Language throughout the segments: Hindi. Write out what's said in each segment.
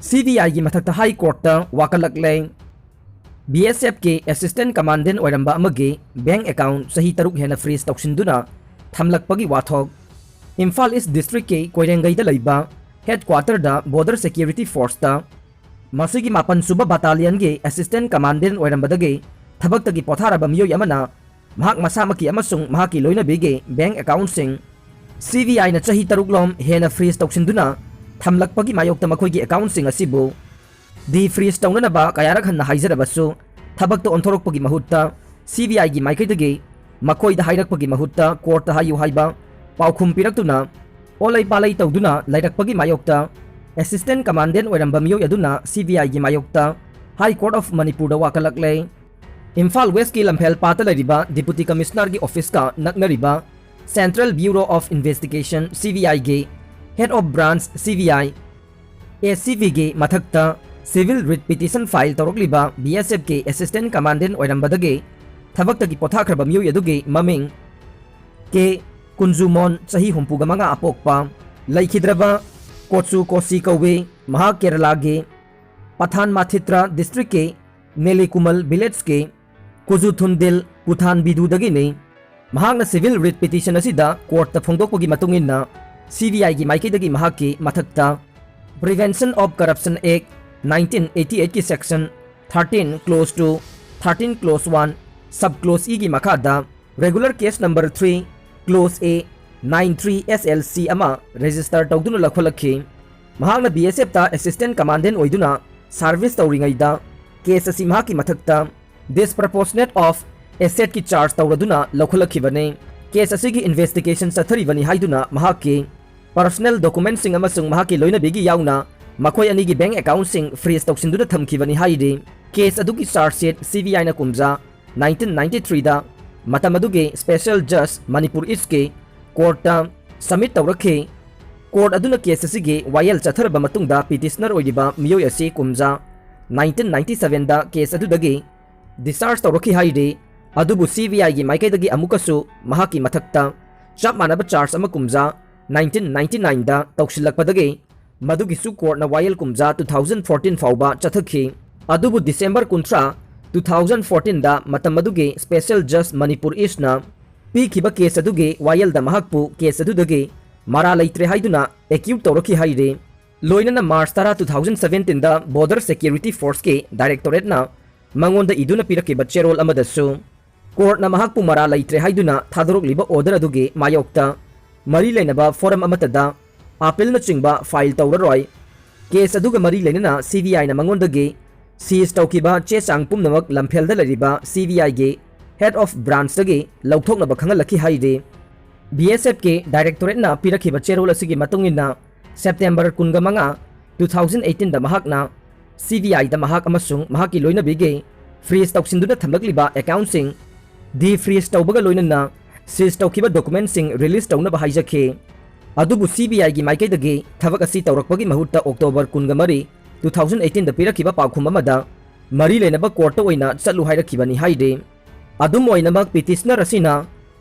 CBI की मथक्ता हाई कोर्ट वाकलकले BSF के assistant commandant Oramba अमगे bank account सही तरुक हेना फ्रीज तौसिंदुना थमलकपगी वाथोक इम्फाल ईस्ट डिस्ट्रिक्ट के कोइरेंगईदा लैबा हेडक्वार्टर दा बॉर्डर सिक्योरिटी फोर्स दा मसिगी मापन सुबा बटालियन के असिस्टेंट कमांडेंट ओरंबदगे थबक्तगी पोथारबा मियोय अमना महाक मसामकी अमसुंग महाकी लोइनबीगे बैंक अकाउंट सिंग CBI ना सही तरुकलोम हेना फ्रीज तौसिंदुना थमलकपगी मायोक्ता मखोइगी अकाउंट सिंग असिबु दी फ्रीज तौननबा कयारक हन्ना हाइजरबसु थबक्ता ओंथोरकपगी महुत्ता CBI की माइकैदगे मखोइदा हाइरकपगी महुत्ता कोर्ट हायु हाइबा पाउखुम पिरक्तुना ओलै पालै तौदुना लैरकपगी मायोक्ता असिस्टेंट कमांडेंट ओरंबा मियोय अदुना CBI की मायोक्ता हाई कोर्ट ऑफ मणिपुर दा वाकलकले इम्फाल वेस्ट की लम्फेल पाता लरिबा डिप्यूटी कमिश्नर की ऑफिस का नकनरिबा central bureau of investigation CBI के head of branch CBI ACV के मथक्ता सिविल रिट पिटिशन फाइल तौरकलिबा BSF के असिस्टेंट कमांडेंट ओरंबदगे थबक्तगी पोथाखरबा मियोय अदुगे ममिंग के कुंजुमोन सही हुंपुगा मंगा अपोकपा लैखिद्रबा कोचु कोसी कौवे महा केरला के पठान माथित्रा डिस्ट्रिक्ट के नेलीकुमल विलेज के कुजुथुंदिल पुथान बिदुदगिने महांगना सिविल रिट पिटिशन असिदा कोर्ट फोंदोकपगी मतुंगिन्ना CBI की माइकेदगी महाकी मथक्ता प्रिवेंशन ऑफ करप्शन एक्ट 1988 की सेक्शन 13 क्लोज टू 13 क्लोज 1 सब क्लोज ई की मखादा regular case number 3 clause A 93 SLC अमा रजिस्टर तौदुना लखोलखी महांगना BSF ता असिस्टेंट कमांडेंट ओइदुना सर्विस तौरिंगैदा केस असि महाकी मथक्ता डिसप्रपोर्शनेट ऑफ एसेट की चार्ज तौरदुना लखोलखिबने केस असि की इन्वेस्टिगेशन चथरिबनी हाइदुना महाकी पर्सनल डॉक्यूमेंट सिंग अमसुंग महाकी लोइनबीगी याउना मखोय अनी की बैंक अकाउंट सिंग फ्रीज तौसिंदुना थमखिबनी हाइदे केस अदुगी चार्ज शीट CBI ना कुमजा 1993 दा मतम अदुगे स्पेशल जज मणिपुर ईस्ट के कोर्ट सबमिट तौरखे कोर्ट अदुना केस असिगे वायल चथरबा मतुंगदा पिटिशनर ओइदिबा मियोय असि कुमजा 1997 दा केस अदुदगे डिस्चार्ज तौरखि हाइदे अदुबु CBI की माइकैदगी अमुकसु महाकी मथक्ता चप मानब चार्ज अमा कुमजा 1999 दा तौसिलकपदगे मदुगिसु कोर्टना वायल कुमजा 2014 फाउबा चथखि अदुबु डिसेंबर 19 2014 दा मतम मदुगे स्पेशल जज मणिपुर ईस्ट ना पीखिबा केस अदुगे वायल दा महकपु केस अदुदगे मरा लैत्रे हाइदुना एक्यूट तौरखि हाइदे लोइनना मार्च 10 2017 दा बॉर्डर सिक्योरिटी फोर्स के डायरेक्टोरेट ना मंगोंदा इदुना पिरकिबा चेरोल अमदसु कोर्ट ना महकपु मरा लैत्रे हाइदुना थादरोकलिबा ऑर्डर अदुगे मायोक्ता मरी लेनबा फोरम अमतदा आपिल न चिंगबा फाइल तौररोय केस अदुगा मरी लेनना CBI ना मंगोंदगे सीज तौकिबा चे चांग पुमनमक लम्फेलदा लरिबा CBI के हेड ऑफ ब्रांच दगे लौथोकनबा खंगलखि हाइदे BSF के डायरेक्टोरेट ना पिरखिबा चेरोल असिगी मतुंगिना सेप्टेम्बर 15 2018 दा महकना CBI दा महक अमसुंग महकी लोइनबीगे फ्रीज तौसिंदुना थमलकलिबा अकाउंटसिंग दी फ्रीज तौबगा लोइनना सीज तौखिबा डॉक्यूमेंटसिंग रिलीज तौनबा हाइजखे अदुबु CBI की माइकैदगे थबक असि तौरकपगी महुत्ता अक्टोबर 13 2018 दा पिरखिबा पाखुम अमदा मरी लेनबा कोर्ट ओइना चलु हाइरखिबनी हाइदे अदुम ओइनमक पिटिशनर असिना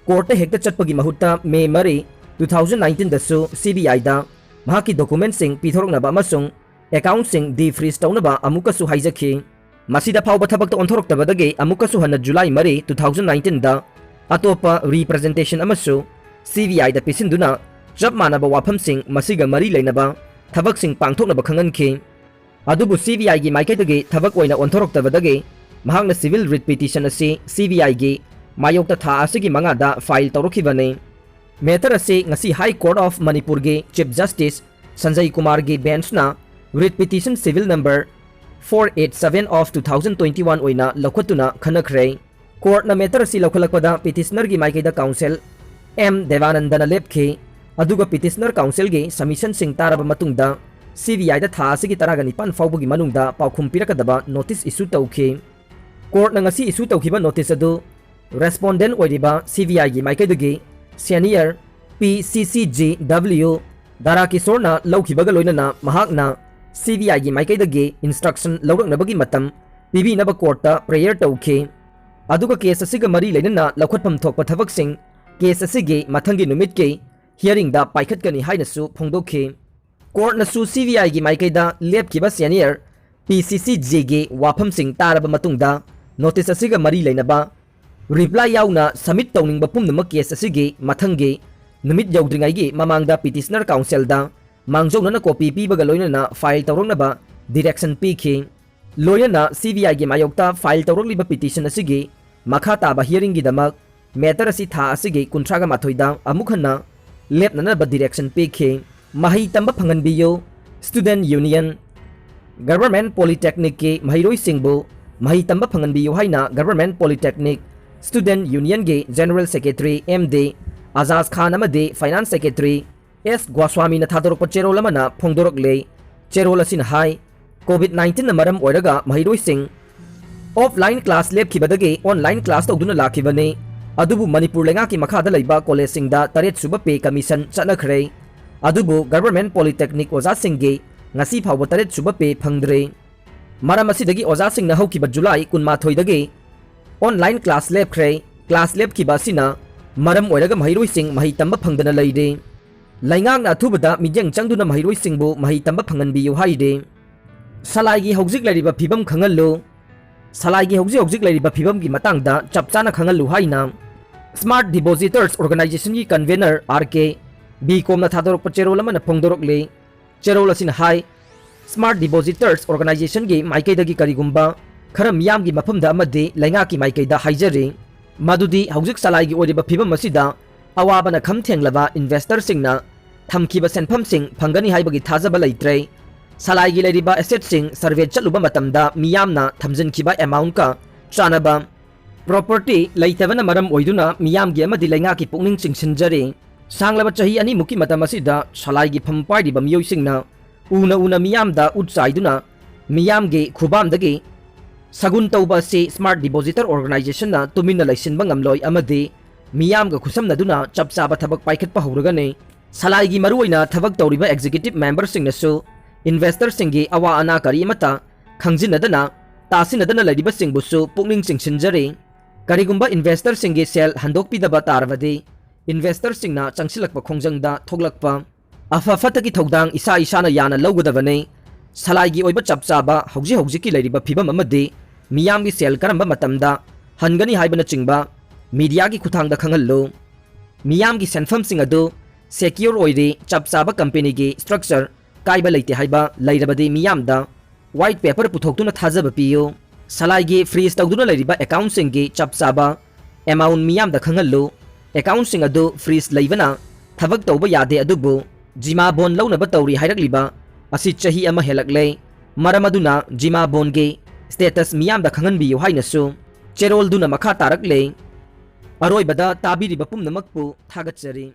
कोर्ट हेक्ता चटपगी महुत्ता मे 2019 दसु CBI दा महाकी डॉक्यूमेंटसिंग पिथोरकनबा अमसुंग अकाउंटसिंग दी फ्रीज तौनबा अमुकसु हाइजखि मसिदा फाउबा थबक्ता ओंथोरक्तबदगे अमुकसु हन्ना जुलाई 2019 दा अतोपा रिप्रेजेंटेशन अमसु CBI दा पिसिंदुना जब मानबा वाफमसिंग मसिगा मरी लेनबा थबकसिंग पांथोकनबा खंगनखि अदुबु CBI की माइकैदगे थबक ओइना ओंथोरक्तबदगे महांगना सिविल रिट पिटिशन असि CBI की मायोक्ता था असिगी मंगादा फाइल तौरखिबने मैटर असे ngasi high court of Manipur के चीफ जस्टिस संजय कुमार की बेंचना writ petition civil number 487 of 2021 ओइना लखोतुना खनखरे कोर्ट ना मैटर असी लखलकपदा पिटिशनर की माइकैदा काउंसिल M देवानंदन लेपखे अदुगा पिटिशनर काउंसिल के सबमिशन सिंग तारबा मतुंगदा CBI दा था असिगी तरागा निपान फाउबगी मनुंगदा पाउखुम पिरकदबा नोटिस इशू तौखे कोर्ट ना ngasi इशू तौखिबा नोटिस अदु रेस्पोंडेंट ओइरिबा CBI की माइकैदगे सीनियर PCCGW दारा किशोरना लौखिबगा लोइनना महाकना CBI की माइकैदगे इंस्ट्रक्शन लौरकनबगी मतम पिबिनबा कोर्टा प्रेयर तौखे अदुगा केस असिगा मरी लेनना लौखटफम थोकपा थबकसिंग केस असिगे मथंगी नुमित के हियरिंग दा पाइखटकनी हाइनसु फोंदोखे कोर्टनसु CVI की माइकैदा लेपखिबा सीनियर PCCJ गे वाफमसिंग तारबा मतुंगदा नोटिस असिगा मरी लेनबा रिप्लाई याउना सबमिट तौनिंगबा पुमनमक केस असिगी मथंगे नुमित यौद्रिंगाइगी ममांगदा पिटिशनर काउंसिलदा मांगजौनना कॉपी पीबगा लोइनना फाइल तौरंगनबा डायरेक्शन पीखि लोइनना CVI गी मायोक्ता फाइल तौरंगलिबा पिटिशन असिगी मखा ताबा हियरिंग गी दमक मैटर असि था असिगी कुंथ्रागा माथोइदा अमुखन्ना लेपननबा डायरेक्शन पीखि महै तंबा फंगनबियो स्टूडेंट यूनियन गवर्नमेंट पॉलिटेक्निक के महिरोई सिंहबु महै तंबा फंगनबियो हाइना गवर्नमेंट पॉलिटेक्निक स्टूडेंट यूनियन के general secretary MD Azaz Khan अमदे फाइनेंस सेक्रेटरी S गोस्वामी थादोरप चेरोल अमना फोंदोरकले चेरोल असिन हाई कोविड-19 न मरम ओइरगा महिरोई सिंह ऑफलाइन क्लास लेपखिबदगे ऑनलाइन क्लास तौदुना लाखिबने अदुबु मणिपुर लेंगा की मखादा लैबा कॉलेज सिंगदा 3 सुबा पे कमीशन चनखरे अदुबु गवर्नमेंट पॉलिटेक्निक ओजा सिंगे ngasi phawba 3 suba pe phangdre maram asidagi oja singna haukiba July 18 dagi online class lab ki basina maram oiraga mahiroi sing mahi tamba phangdana leide laingang na thubada mijeng changduna mahiroi singbu mahi tamba phangan biyu haide salai gi hojik lariba phibam khangallo salai gi hojik lariba phibam gi matangda chapchana khangallu haina smart depositors organization ki convener RK BCom na thadorok pacherolama na phongdorokle चेरोल असिन हाई स्मार्ट डिपोजिटर्स ऑर्गेनाइजेशन की माइकैदगी करिगुंबा खरम मियाम की मफमदा अमदे लैंगा की माइकैदा हाइजरे मदुदी हौजिक सलाइगी ओरिबा फिबम असिदा अवाबना खम थेंगलबा इन्वेस्टर सिंगना थमखिबा सेनफम सिंग फंगनी हाइबगी थाजबा लैत्रे सलाइगी लेरिबा एसेट सिंग सर्वे चलुबा मतमदा मियामना थमजनखिबा अमाउंट का चानबा प्रॉपर्टी लैतबना मरम ओइदुना मियामगी अमदि लैंगा की पुकनिंग चिंगसिनजरे सांगलबा चही अनि मुकी मतम असिदा सलाइगी फम पाइदिबा मियोइसिंगना उना मियामदा उच्चाइदुना मियामगे खुबामदगे सगुन तौबा से स्मार्ट डिपोजिटर ऑर्गेनाइजेशन ना तुमिना लैसिनबा ngamloi amade मियामगा खुसमनदुना चपचाबा थबक पाइखतपा हौरगने सलाइगी मरुइना थबक तौरिबा एग्जीक्यूटिव मेंबर सिंगनसु इन्वेस्टर सिंगे अवा अना करी मता खंगजिनदना तासिनदना लैदिबा सिंगबुसु पुकनिंग चिंगसिनजरे करिगुंबा इन्वेस्टर सिंगे सेल हंदोकपिदबा तारबदे इन्वेस्टर सिंगना चंगसिलकपा खोंजंगदा थोगलकपा अफाफतगी थौदांग इसा इसाना याना लौगदबने सलाइगी ओइबा चपचाबा हौजिकी लैरिबा फिबम अमदे मियामगी सेल करंबा मतमदा हनगनी हाइबना चिंगबा मीडिया की खुथांगदा खंगल्लो मियामगी सेनफम सिंग अदु सेक्योर ओइरे चपचाबा कंपनी की स्ट्रक्चर काइबा लैते हाइबा लैरबदे मियामदा व्हाइट पेपर पुथोक्तुना थाजबा पियो सलाइगी फ्रीज तौदुना लैरिबा अकाउंट सिंगी चपचाबा अमाउंट मियामदा खंगल्लो अकाउंट सिंग अदु फ्रीज लैबना थबक तौबा यादे अदुबु जिमा बोन लौनबा तौरी हाइरकलिबा असि चही अमा हेलकले मरम अदुना जिमा बोनगे स्टेटस मियामदा खंगनबियो हाइनसु चेरोल दुना मखा तारकले अरोइबदा ताबिरिबा पुमनमकपु थागतचरी।